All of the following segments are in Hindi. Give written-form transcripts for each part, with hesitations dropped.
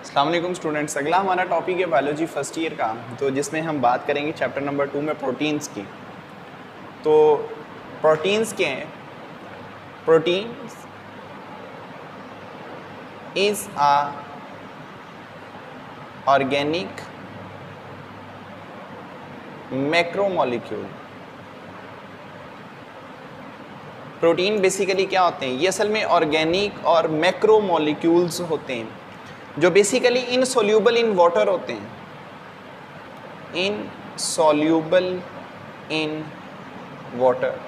अस्सलाम वालेकुम स्टूडेंट्स। अगला हमारा टॉपिक है बायोलॉजी फर्स्ट ईयर का, तो जिसमें हम बात करेंगे चैप्टर नंबर 2 में प्रोटीन्स की। तो प्रोटीन्स क्या हैं? Proteins is a organic macromolecule. Protein basically क्या होते हैं? ये असल में ऑर्गेनिक और मैक्रोमोलिक्यूल्स होते हैं जो बेसिकली इनसोल्यूबल इन वाटर होते हैं। इनसोल्यूबल इन वाटर,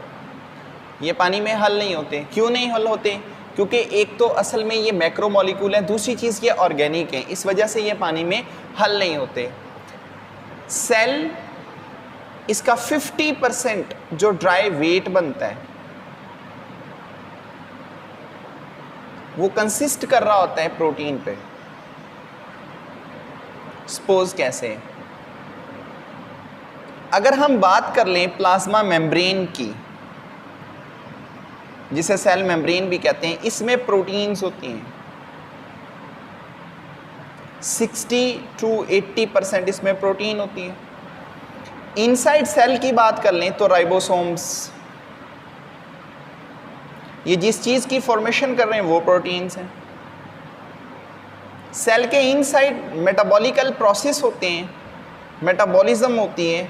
ये पानी में हल नहीं होते। क्यों नहीं हल होते? क्योंकि एक तो असल में ये मैक्रोमोलिक्यूल है, दूसरी चीज़ ये ऑर्गेनिक है, इस वजह से ये पानी में हल नहीं होते। सेल इसका 50% जो ड्राई वेट बनता है वो कंसिस्ट कर रहा होता है प्रोटीन पे। सपोज कैसे? अगर हम बात कर लें प्लाज्मा मेम्ब्रेन की, जिसे सेल मेम्ब्रेन भी कहते हैं, इसमें प्रोटीन्स होती हैं। 60 to 80% इसमें प्रोटीन होती है। इनसाइड सेल की बात कर लें तो राइबोसोम्स, ये जिस चीज़ की फॉर्मेशन कर रहे हैं वो प्रोटीन्स हैं। सेल के इनसाइड मेटाबॉलिकल प्रोसेस होते हैं, मेटाबॉलिज्म होती है,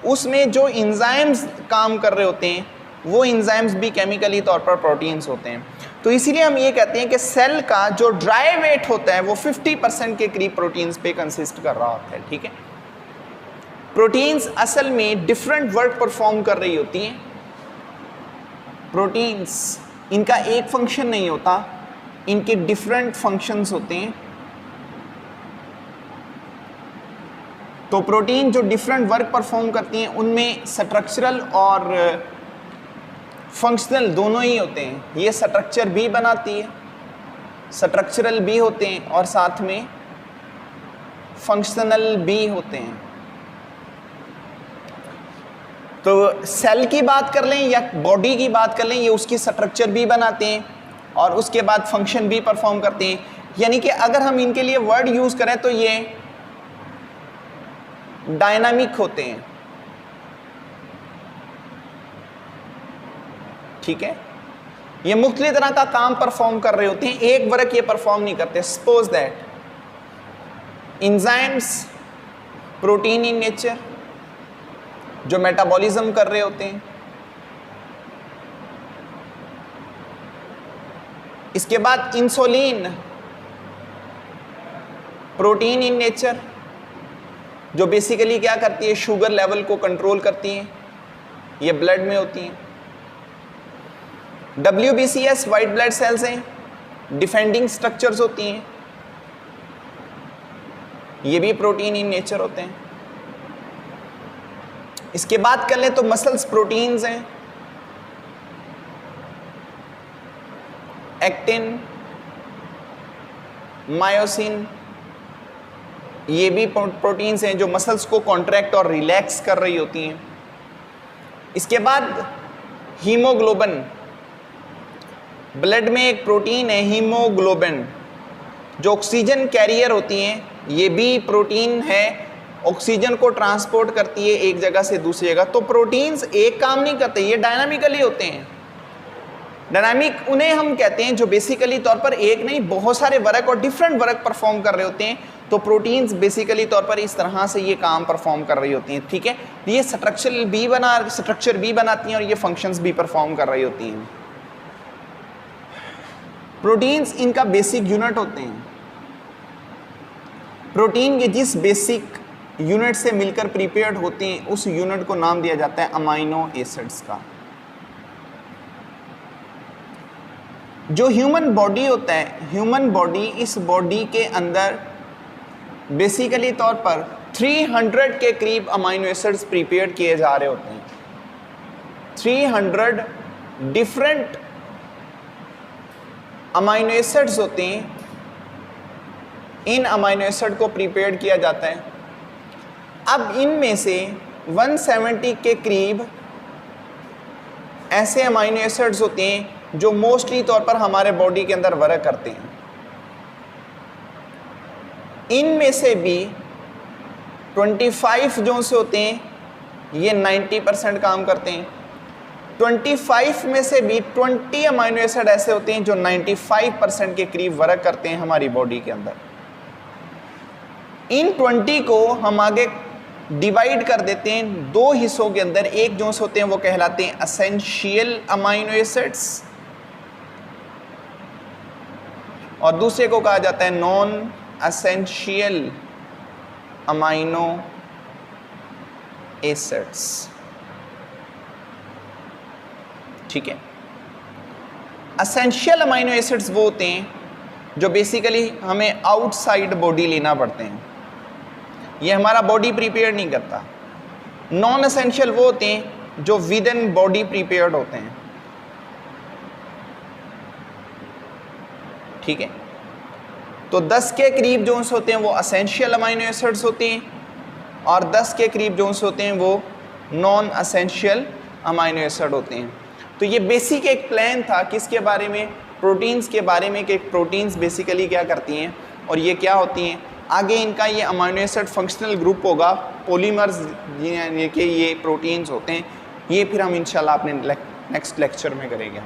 उसमें जो एंजाइम्स काम कर रहे होते हैं वो एंजाइम्स भी केमिकली तौर पर प्रोटीन्स होते हैं। तो इसीलिए हम ये कहते हैं कि सेल का जो ड्राई वेट होता है वो 50% के करीब प्रोटीन्स पे कंसिस्ट कर रहा होता है। ठीक है, प्रोटीन्स असल में डिफरेंट वर्क परफॉर्म कर रही होती हैं। प्रोटीन्स इनका एक फंक्शन नहीं होता, इनके डिफरेंट फंक्शंस होते हैं। तो प्रोटीन जो डिफरेंट वर्क परफॉर्म करती हैं उनमें स्ट्रक्चरल और फंक्शनल दोनों ही होते हैं। ये स्ट्रक्चर भी बनाती है, स्ट्रक्चरल भी होते हैं और साथ में फंक्शनल भी होते हैं। तो सेल की बात कर लें या बॉडी की बात कर लें, ये उसकी स्ट्रक्चर भी बनाते हैं और उसके बाद फंक्शन भी परफॉर्म करते हैं। यानी कि अगर हम इनके लिए वर्ड यूज़ करें तो ये डायनामिक होते हैं। ठीक है, ये मुख्तलिफ तरह का काम परफॉर्म कर रहे होते हैं, एक वर्क ये परफॉर्म नहीं करते। Suppose that enzymes protein in nature जो मेटाबॉलिज्म कर रहे होते हैं। इसके बाद इंसुलिन प्रोटीन इन नेचर जो बेसिकली क्या करती है, शुगर लेवल को कंट्रोल करती हैं, ये ब्लड में होती हैं। WBCS वाइट ब्लड सेल्स हैं, डिफेंडिंग स्ट्रक्चर्स होती हैं, ये भी प्रोटीन इन नेचर होते हैं। इसके बाद कर लें तो मसल्स प्रोटीन्स हैं, एक्टिन, मायोसिन, ये भी प्रोटीन्स हैं जो मसल्स को कॉन्ट्रैक्ट और रिलैक्स कर रही होती हैं। इसके बाद हीमोग्लोबिन, ब्लड में एक प्रोटीन है हीमोग्लोबिन जो ऑक्सीजन कैरियर होती हैं, ये भी प्रोटीन है, ऑक्सीजन को ट्रांसपोर्ट करती है एक जगह से दूसरी जगह। तो प्रोटीन्स एक काम नहीं करते, ये डायनामिकली होते हैं। डायनामिक उन्हें हम कहते हैं जो बेसिकली तौर पर एक नहीं बहुत सारे वर्क और डिफरेंट वर्क परफॉर्म कर रहे होते हैं। तो प्रोटीन्स बेसिकली तौर पर इस तरह से ये काम परफॉर्म कर रही होती हैं। ठीक है, ये स्ट्रक्चर भी बनाती हैं और ये फंक्शंस भी परफॉर्म कर रही होती हैं। प्रोटीन्स इनका बेसिक यूनिट होते हैं। प्रोटीन के जिस बेसिक यूनिट से मिलकर प्रिपेयर्ड होते हैं उस यूनिट को नाम दिया जाता है अमाइनो एसिड्स का। जो ह्यूमन बॉडी होता है, ह्यूमन बॉडी, इस बॉडी के अंदर बेसिकली तौर पर 300 के करीब अमाइनो एसिड्स प्रिपेयर किए जा रहे होते हैं। 300 डिफरेंट अमाइनो एसिड्स होते हैं, इन अमाइनो एसिड को प्रिपेयर किया जाता है। अब इनमें से 170 के करीब ऐसे अमाइनो एसिड्स होते हैं जो मोस्टली तौर पर हमारे बॉडी के अंदर वर्क करते हैं। इनमें से भी 25 जो से होते हैं ये 90% काम करते हैं। 25 में से भी 20 अमाइनो एसिड ऐसे होते हैं जो 95% के करीब वर्क करते हैं हमारी बॉडी के अंदर। इन 20 को हम आगे डिवाइड कर देते हैं दो हिस्सों के अंदर। एक जो होते हैं वो कहलाते हैं एसेंशियल अमाइनो एसिड्स और दूसरे को कहा जाता है नॉन एसेंशियल अमाइनो एसिड्स। ठीक है, एसेंशियल अमाइनो एसिड्स वो होते हैं जो बेसिकली हमें आउटसाइड बॉडी लेना पड़ते हैं, ये हमारा बॉडी प्रिपेयर नहीं करता। नॉन एसेंशियल वो होते हैं जो विद इन बॉडी प्रिपेयर्ड होते हैं। ठीक है, तो 10 के करीब जो होते हैं वो एसेंशियल अमाइनो एसिड्स होते हैं और 10 के करीब जो होते हैं वो नॉन एसेंशियल अमाइनो एसिड होते हैं। तो ये बेसिक एक प्लान था किसके बारे में, प्रोटीन्स के बारे में, कि प्रोटीन्स बेसिकली क्या करती हैं और ये क्या होती हैं। आगे इनका ये अमाइनो एसिड फंक्शनल ग्रुप होगा, पॉलीमर्स यानी कि ये प्रोटीन्स होते हैं, ये फिर हम इंशाल्लाह अपने नेक्स्ट लेक्चर में करेंगे।